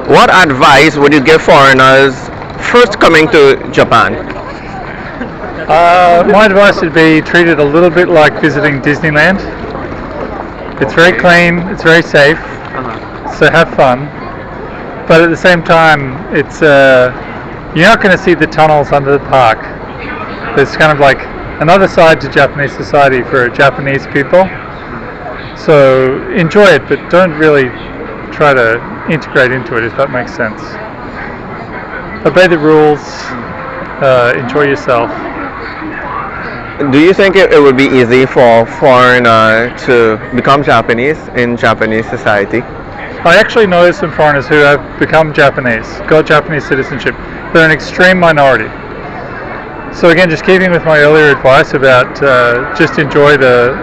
What advice would you give foreigners first coming to Japan? My advice would be treat it a little bit like visiting Disneyland. It's very clean, it's very safe, so have fun. But at the same time, it's you're not going to see the tunnels under the park. There's kind of like another side to Japanese society for Japanese people. So enjoy it, but don't really try to integrate into it, if that makes sense. Obey the rules, enjoy yourself. Do you think it would be easy for foreigner to become Japanese in Japanese society? I actually know some foreigners who have become Japanese, got Japanese citizenship. They're an extreme minority. So again, just keeping with my earlier advice about just enjoy the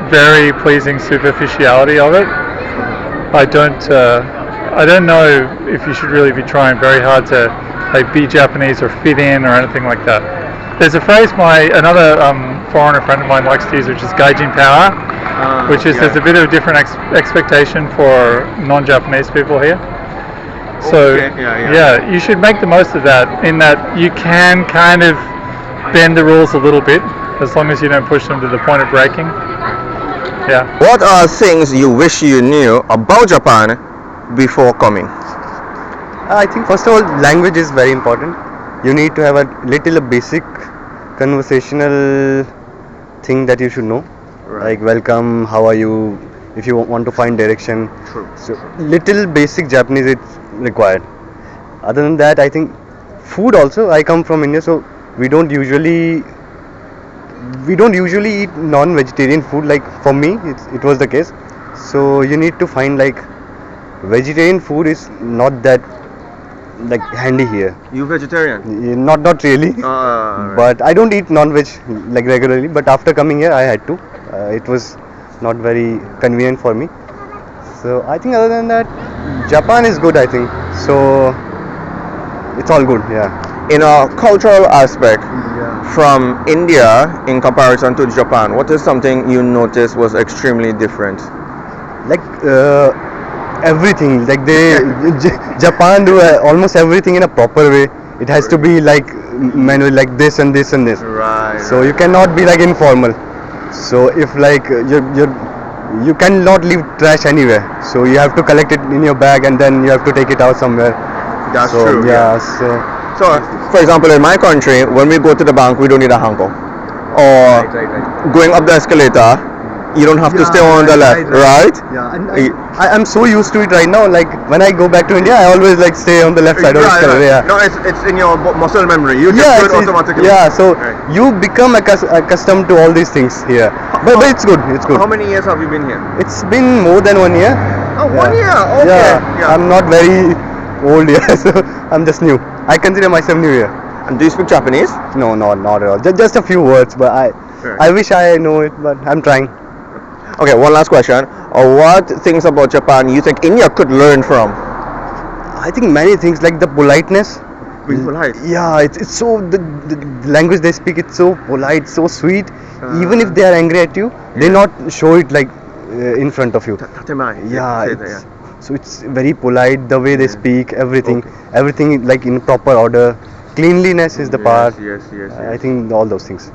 very pleasing superficiality of it. I don't know if you should really be trying very hard to like be Japanese or fit in or anything like that. There's a phrase another foreigner friend of mine likes to use, which is gaijin power, which is there's a bit of a different expectation for non-Japanese people here. So yeah, you should make the most of that. In that you can kind of bend the rules a little bit, as long as you don't push them to the point of breaking. Yeah. What are things you wish you knew about Japan before coming? I think first of all, language is very important. You need to have a little basic conversational thing that you should know, like welcome, how are you, if you want to find direction. True. So little basic Japanese it's required. Other than that, I think food also. I come from India, so we don't usually eat non-vegetarian food. Like for me, it was the case. So you need to find like vegetarian food is not that like handy here. You vegetarian? Not really. Right. But I don't eat non-veg like regularly. But after coming here, I had to. It was not very convenient for me. So I think other than that, Japan is good. I think so. It's all good. Yeah. In a cultural aspect, from India in comparison to Japan, what is something you noticed was extremely different? Like everything. Like Japan do almost everything in a proper way. It has to be like manual, like this and this and this. Right. So you cannot be like informal. So if like you cannot leave trash anywhere. So you have to collect it in your bag and then you have to take it out somewhere. That's So true. yeah. So, for example, in my country, when we go to the bank, we don't need a hanko. Or going up the escalator, you don't have to stay on the left, right? Yeah, and I'm so used to it right now. Like when I go back to India, I always like stay on the left side of the escalator. Yeah. No, it's in your muscle memory. You just Yeah, do it automatically. yeah. So Right. you become accustomed to all these things here. But it's good. It's good. How many years have you been here? It's been more than 1 year. Oh, 1 year. Okay. Yeah. I'm not very old here, so I'm just new. I consider myself new here. And do you speak Japanese? No, not at all. Just a few words, but I wish I know it, but I'm trying. Okay, one last question. What things about Japan you think India could learn from? I think many things like the politeness. Being polite. Yeah, it's so the language they speak. It's so polite, so sweet. Even if they are angry at you, they not show it like in front of you. Tatemai. Yeah, Say that, so it's very polite. The way they speak, everything, Okay. everything like in proper order. Cleanliness is the part. Yes. I think all those things.